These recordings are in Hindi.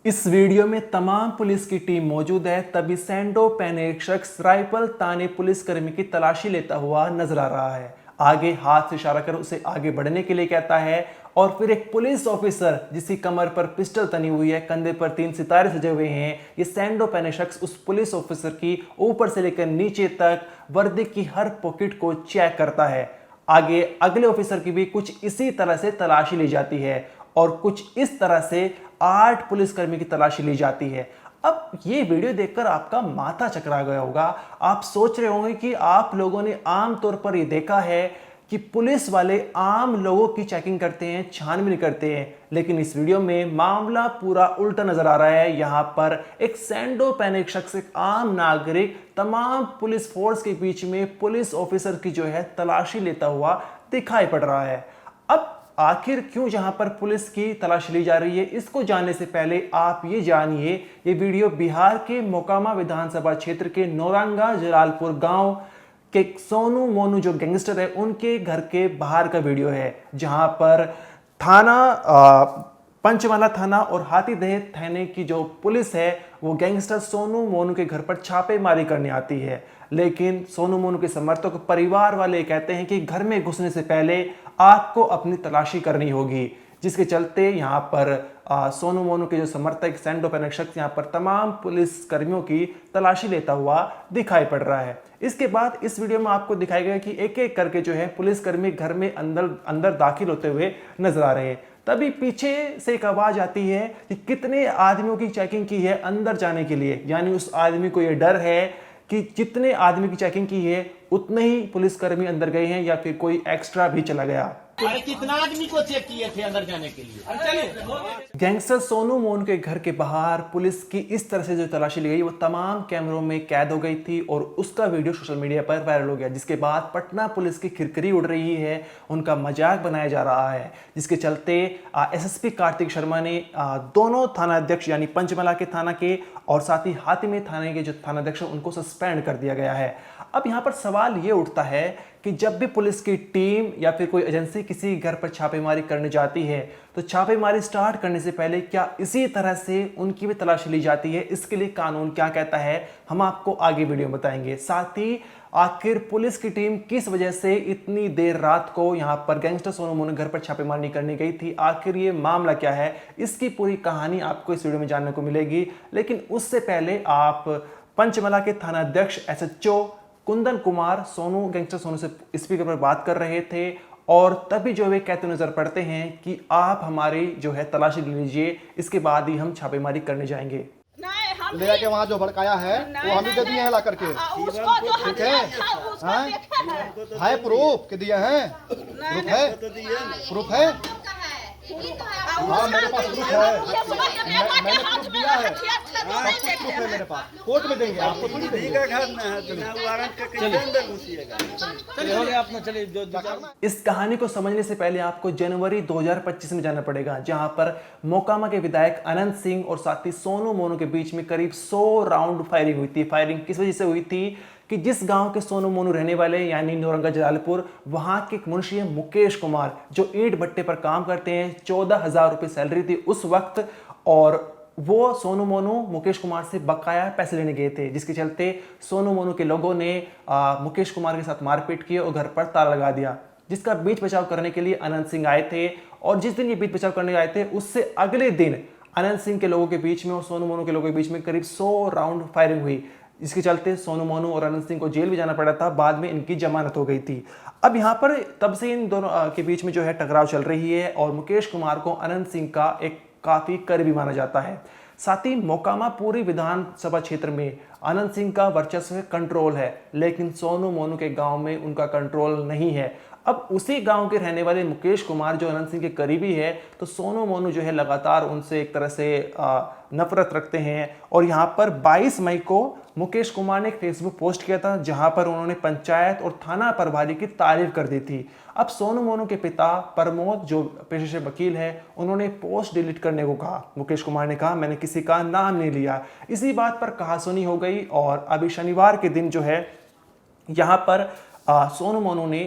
इस वीडियो में तमाम पुलिस की टीम मौजूद है, तभी सैंडो पहने एक शख्स राइफल ताने पुलिसकर्मी की तलाशी लेता हुआ नजर आ रहा है। आगे हाथ से इशारा कर उसे आगे बढ़ने के लिए कहता है और फिर एक पुलिस ऑफिसर जिसकी कमर पर पिस्टल तनी हुई है, कंधे पर 3 सितारे सजे हुए हैं, ये सैंडो पहने शख्स उस पुलिस ऑफिसर की ऊपर से लेकर नीचे तक वर्दी की हर पॉकेट को चेक करता है। आगे अगले ऑफिसर की भी कुछ इसी तरह से तलाशी ली जाती है और कुछ इस तरह से 8 पुलिसकर्मी की तलाशी ली जाती है। अब ये वीडियो देखकर आपका माथा चकरा गया होगा। आप सोच रहे होंगे कि आप लोगों ने आमतौर पर यह देखा है कि पुलिस वाले आम लोगों की चेकिंग करते हैं, छानबीन करते हैं, लेकिन इस वीडियो में मामला पूरा उल्टा नजर आ रहा है। यहां पर एक सैंडो पहने एक शख्स, एक आम नागरिक तमाम पुलिस फोर्स के बीच में पुलिस ऑफिसर की जो है तलाशी लेता हुआ दिखाई पड़ रहा है। अब आखिर क्यों जहां पर पुलिस की तलाशी ली जा रही है, इसको जानने से पहले आप ये जानिए, ये वीडियो बिहार के मोकामा विधानसभा क्षेत्र के नौरंगा जलालपुर गांव के सोनू मोनू जो गैंगस्टर है उनके घर के बाहर का वीडियो है, जहां पर थाना पंचमाला थाना और हाथीदह थाने की जो पुलिस है वो गैंगस्टर सोनू मोनू के घर पर छापेमारी करने आती है। लेकिन सोनू मोनू के समर्थक परिवार वाले कहते हैं कि घर में घुसने से पहले आपको अपनी तलाशी करनी होगी, जिसके चलते यहाँ पर सोनू मोनू के जो समर्थक सैंडो पहने शख्स यहाँ पर तमाम पुलिस कर्मियों की तलाशी लेता हुआ दिखाई पड़ रहा है। इसके बाद इस वीडियो में आपको दिखाया गया कि एक एक करके जो है पुलिसकर्मी घर में अंदर दाखिल होते हुए नजर आ रहे हैं। तभी पीछे से एक आवाज आती है कि कितने आदमियों की चेकिंग की है अंदर जाने के लिए, यानी उस आदमी को यह डर है कि जितने आदमी की चेकिंग की है उतने ही पुलिसकर्मी अंदर गए हैं या फिर कोई एक्स्ट्रा भी चला गया। अरे कितना आदमी को चेक किए थे अंदर जाने के लिए? गैंगस्टर सोनू मोनू के घर के बाहर पुलिस की इस तरह से जो तलाशी ली गई वो तमाम कैमरों में कैद हो गई थी और उसका वीडियो सोशल मीडिया पर वायरल हो गया, जिसके बाद पटना पुलिस की खिरखिरी उड़ रही है, उनका मजाक बनाया जा रहा है, जिसके चलते एसएसपी कार्तिक शर्मा ने दोनों थानाध्यक्ष यानी पंचमला के थाना के और साथ ही हातिमी थाने के जो थानाध्यक्ष उनको सस्पेंड कर दिया गया है। अब यहाँ पर सवाल ये उठता है कि जब भी पुलिस की टीम या फिर कोई एजेंसी किसी घर पर छापेमारी करने जाती है तो छापेमारी स्टार्ट करने से पहले क्या इसी तरह से उनकी भी तलाशी ली जाती है? इसके लिए कानून क्या कहता है, हम आपको आगे वीडियो में बताएंगे। साथ ही आखिर पुलिस की टीम किस वजह से इतनी देर रात को यहाँ पर गैंगस्टर सोनू मोनू घर पर छापेमारी नहीं करने गई थी, आखिर ये मामला क्या है, इसकी पूरी कहानी आपको इस वीडियो में जानने को मिलेगी। लेकिन उससे पहले आप पंचमला के थानाध्यक्ष एसएचओ कुंदन कुमार सोनू गैंगस्टर सोनू से स्पीकर पर बात कर रहे थे और तभी जो वे कहते नजर पड़ते हैं कि आप हमारी जो है तलाशी ले लीजिए, इसके बाद ही हम छापेमारी करने जाएंगे। ले जाके वहाँ जो भड़काया है वो हम ही दे दिए हैं ला करके, ठीक है प्रूफ के दिए हैं, प्रूफ है हाँ मेरे पास प्रूफ है, मैंने प्रूफ दिया है, सब कुछ प्रूफ है मेरे पास, कोर्ट में देंगे आपको थोड़ी देंगे। इस कहानी को समझने से पहले आपको जनवरी 2025 में जाना पड़ेगा, जहां पर मोकामा के विधायक अनंत सिंह और साथ ही सोनू मोनू के बीच में करीब 100 राउंड फायरिंग हुई थी। फायरिंग किस वजह से हुई थी कि जिस गांव के सोनू मोनू रहने वाले यानी नौरंगा जलालपुर, वहां के एक मुंशी है मुकेश कुमार जो ईंट भट्टे पर काम करते हैं, 14,000 रुपए सैलरी थी उस वक्त, और वो सोनू मोनू मुकेश कुमार से बकाया पैसे लेने गए थे, जिसके चलते सोनू मोनू के लोगों ने मुकेश कुमार के साथ मारपीट की और घर पर ताला लगा दिया, जिसका बीच बचाव करने के लिए अनंत सिंह आए थे। और जिस दिन ये बीच बचाव करने आए थे उससे अगले दिन अनंत सिंह के लोगों के बीच में और सोनू मोनू के लोगों के बीच में करीब 100 राउंड फायरिंग हुई, जिसके चलते सोनू मोनू और अनंत सिंह को जेल भी जाना पड़ा था। बाद में इनकी जमानत हो गई थी। अब यहाँ पर तब से इन दोनों के बीच में जो है टकराव चल रही है और मुकेश कुमार को अनंत सिंह का एक काफी करीबी माना जाता है। साथ ही मोकामा पूरी विधानसभा क्षेत्र में अनंत सिंह का वर्चस्व कंट्रोल है, लेकिन सोनू मोनू के गांव में उनका कंट्रोल नहीं है। अब उसी गांव के रहने वाले मुकेश कुमार जो अनंत सिंह के करीबी है, तो सोनू मोनू जो है लगातार उनसे एक तरह से नफरत रखते हैं। और यहाँ पर 22 मई को मुकेश कुमार ने एक फेसबुक पोस्ट किया था जहां पर उन्होंने पंचायत और थाना प्रभारी की तारीफ कर दी थी। अब सोनू मोनू के पिता प्रमोद जो पेशे से वकील है, उन्होंने पोस्ट डिलीट करने को कहा। मुकेश कुमार ने कहा मैंने किसी का नाम नहीं लिया। इसी बात पर कहासुनी हो गई और अभी शनिवार के दिन जो है यहाँ पर सोनू मोनू ने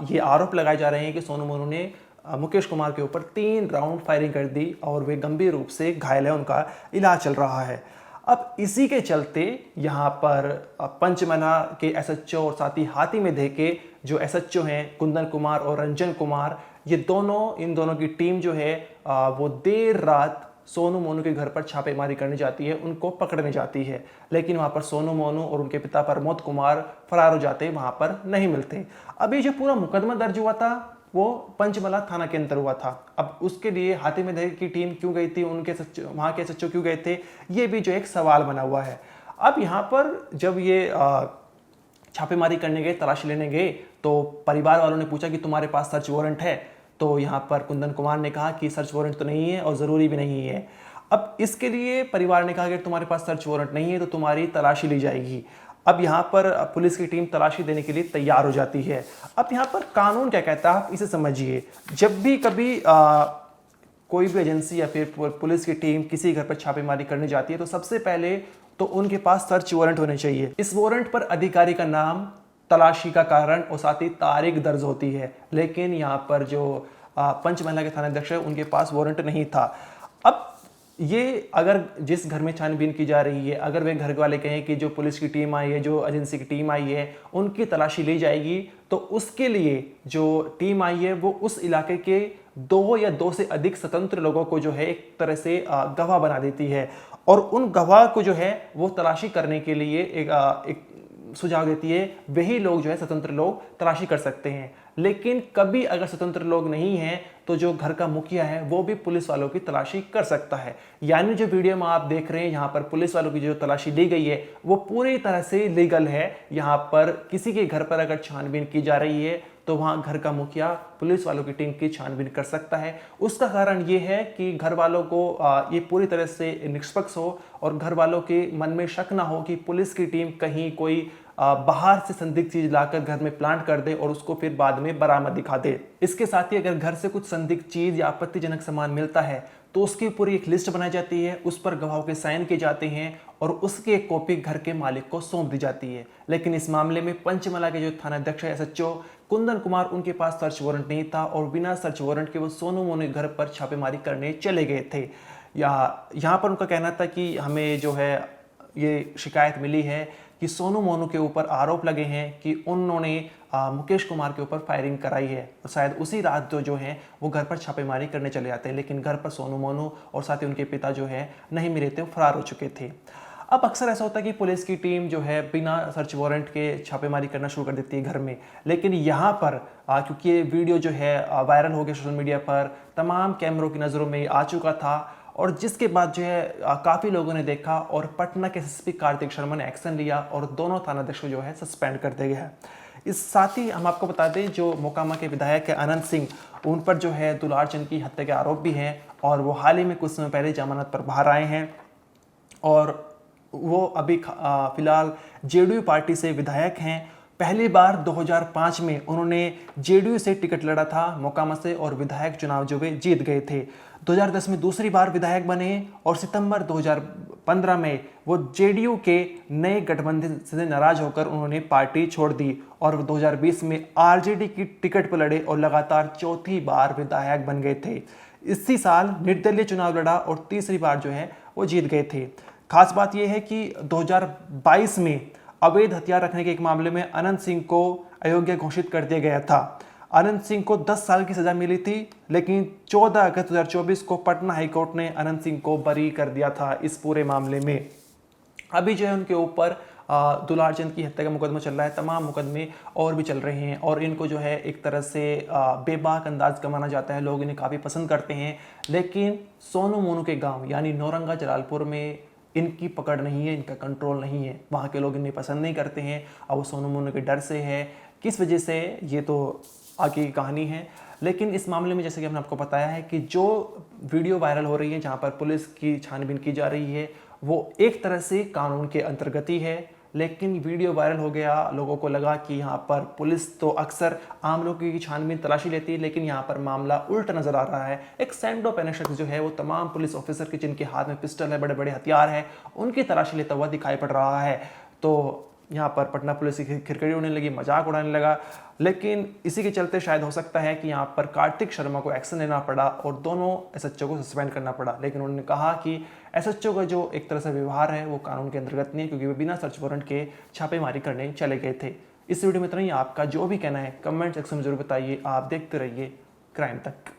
ये आरोप लगाए जा रहे हैं कि सोनू मोनू ने मुकेश कुमार के ऊपर 3 राउंड फायरिंग कर दी और वे गंभीर रूप से घायल है, उनका इलाज चल रहा है। अब इसी के चलते यहाँ पर पंचमला के एसएचओ और साथ ही हाथी में के जो एसएचओ हैं कुंदन कुमार और रंजन कुमार, ये इन दोनों की टीम जो है वो देर रात सोनू मोनू के घर पर छापेमारी करने जाती है, उनको पकड़ने जाती है। लेकिन वहाँ पर सोनू मोनू और उनके पिता प्रमोद कुमार फरार हो जाते, वहाँ पर नहीं मिलते। अभी जो पूरा मुकदमा दर्ज हुआ था वो पंचमला थाना के अंदर हुआ था। अब उसके लिए हाथी में की टीम क्यों गई थी, वहाँ के सच्चो क्यों गए थे, ये भी जो एक सवाल बना हुआ है। अब यहाँ पर जब ये छापेमारी करने गए, तलाशी लेने गए, तो परिवार वालों ने पूछा कि तुम्हारे पास सर्च वारंट है? तो यहाँ पर कुंदन कुमार ने कहा कि सर्च वारंट तो नहीं है और ज़रूरी भी नहीं है। अब इसके लिए परिवार ने कहा कि तुम्हारे पास सर्च वारंट नहीं है तो तुम्हारी तलाशी ली जाएगी। अब यहाँ पर पुलिस की टीम तलाशी देने के लिए तैयार हो जाती है। अब यहाँ पर कानून क्या कहता है आप इसे समझिए। जब भी कभी कोई भी एजेंसी या फिर पुलिस की टीम किसी घर पर छापेमारी करने जाती है तो सबसे पहले तो उनके पास सर्च वारंट होने चाहिए। इस वारंट पर अधिकारी का नाम, तलाशी का कारण और साथ ही तारीख दर्ज होती है। लेकिन यहाँ पर जो पंचमहला के थानाध्यक्ष है उनके पास वारंट नहीं था। अब ये अगर जिस घर में छानबीन की जा रही है, अगर वे घर वाले कहें कि जो पुलिस की टीम आई है, जो एजेंसी की टीम आई है, उनकी तलाशी ली जाएगी, तो उसके लिए जो टीम आई है वो उस इलाके के 2 या 2 से अधिक स्वतंत्र लोगों को जो है एक तरह से गवाह बना देती है और उन गवाह को जो है वो तलाशी करने के लिए एक सुझाव देती है। वही लोग जो है स्वतंत्र लोग तलाशी कर सकते हैं। लेकिन कभी अगर स्वतंत्र लोग नहीं हैं तो जो घर का मुखिया है वो भी पुलिस वालों की तलाशी कर सकता है। यानी जो वीडियो में आप देख रहे हैं यहाँ पर पुलिस वालों की जो तलाशी ली गई है वो पूरी तरह से लीगल है। यहाँ पर किसी के घर पर अगर छानबीन की जा रही है तो वहाँ घर का मुखिया पुलिस वालों की टीम की छानबीन कर सकता है। उसका कारण ये है कि घर वालों को ये पूरी तरह से निष्पक्ष हो और घर वालों के मन में शक ना हो कि पुलिस की टीम कहीं कोई बाहर से संदिग्ध चीज लाकर घर में प्लांट कर दे और उसको फिर बाद में बरामद दिखा दे। इसके साथ ही अगर घर से कुछ संदिग्ध चीज या आपत्तिजनक सामान मिलता है तो उसकी पूरी एक लिस्ट बनाई जाती है, उस पर गवाहों के साइन किए जाते हैं और उसकी एक कॉपी घर के मालिक को सौंप दी जाती है। लेकिन इस मामले में पंचमला के जो थानाध्यक्ष है एसएचओ कुंदन कुमार, उनके पास सर्च वारंट नहीं था और बिना सर्च वारंट के वो सोनू मोनू घर पर छापेमारी करने चले गए थे। यहाँ पर उनका कहना था कि हमें जो है ये शिकायत मिली है कि सोनू मोनू के ऊपर आरोप लगे हैं कि उन्होंने मुकेश कुमार के ऊपर फायरिंग कराई है और शायद उसी रात जो है वो घर पर छापेमारी करने चले जाते हैं। लेकिन घर पर सोनू मोनू और साथ ही उनके पिता जो है नहीं मिले थे, फरार हो चुके थे। अब अक्सर ऐसा होता है कि पुलिस की टीम जो है बिना सर्च वारंट के छापेमारी करना शुरू कर देती है घर में। लेकिन यहाँ पर क्योंकि ये वीडियो जो है वायरल हो गया सोशल मीडिया पर, तमाम कैमरों की नज़रों में आ चुका था और जिसके बाद जो है काफ़ी लोगों ने देखा और पटना के एसएसपी कार्तिक शर्मा ने एक्शन लिया और दोनों थानाध्यक्ष जो है सस्पेंड कर दिए गए। इस साथ ही हम आपको बता दें जो मोकामा के विधायक है अनंत सिंह, उन पर जो है दुलार चंद की हत्या के आरोप भी हैं और वो हाल ही में कुछ समय पहले जमानत पर बाहर आए हैं और वो अभी फिलहाल जेडीयू पार्टी से विधायक हैं। पहली बार 2005 में उन्होंने जेडीयू से टिकट लड़ा था मोकामा से और विधायक चुनाव जो वे जीत गए थे। 2010 में दूसरी बार विधायक बने और सितंबर 2015 में वो जेडीयू के नए गठबंधन से नाराज होकर उन्होंने पार्टी छोड़ दी और 2020 में आरजेडी की टिकट पर लड़े और लगातार चौथी बार विधायक बन गए थे। इसी साल निर्दलीय चुनाव लड़ा और तीसरी बार जो है वो जीत गए थे। खास बात यह है कि 2022 में अवैध हथियार रखने के एक मामले में अनंत सिंह को अयोग्य घोषित कर दिया गया था। अनंत सिंह को 10 साल की सजा मिली थी, लेकिन 14 अगस्त 2024 को पटना हाईकोर्ट ने अनंत सिंह को बरी कर दिया था इस पूरे मामले में। अभी जो है उनके ऊपर दुलार चंद की हत्या का मुकदमा चल रहा है, तमाम मुकदमे और भी चल रहे हैं और इनको जो है एक तरह से बेबाक अंदाज का माना जाता है, लोग इन्हें काफ़ी पसंद करते हैं। लेकिन सोनू मोनू के गाँव यानी नौरंगा जलालपुर में इनकी पकड़ नहीं है, इनका कंट्रोल नहीं है, वहाँ के लोग इन्हें पसंद नहीं करते हैं और वो सोनू मोनू के डर से है। किस वजह से ये तो आगे की कहानी है। लेकिन इस मामले में जैसे कि हमने आपको बताया है कि जो वीडियो वायरल हो रही है जहाँ पर पुलिस की छानबीन की जा रही है वो एक तरह से कानून के अंतर्गत ही है। लेकिन वीडियो वायरल हो गया, लोगों को लगा कि यहाँ पर पुलिस तो अक्सर आम लोगों की छानबीन तलाशी लेती है, लेकिन यहाँ पर मामला उल्टा नजर आ रहा है। एक सैंडो पहने शख्स जो है वो तमाम पुलिस ऑफिसर के जिनके हाथ में पिस्टल है, बड़े बड़े हथियार है, उनकी तलाशी लेता हुआ दिखाई पड़ रहा है। तो यहाँ पर पटना पुलिस की खिरखिरी उड़ने लगी, मजाक उड़ाने लगा। लेकिन इसी के चलते शायद हो सकता है कि यहाँ पर कार्तिक शर्मा को एक्शन लेना पड़ा और दोनों एसएचओ को सस्पेंड करना पड़ा। लेकिन उन्होंने कहा कि एसएचओ का जो एक तरह से व्यवहार है वो कानून के अंतर्गत नहीं है, क्योंकि वे बिना सर्च वारंट के छापेमारी करने चले गए थे। इस वीडियो में इतना ही। आपका जो भी कहना है कमेंट सेक्शन में जरूर बताइए। आप देखते रहिए क्राइम तक।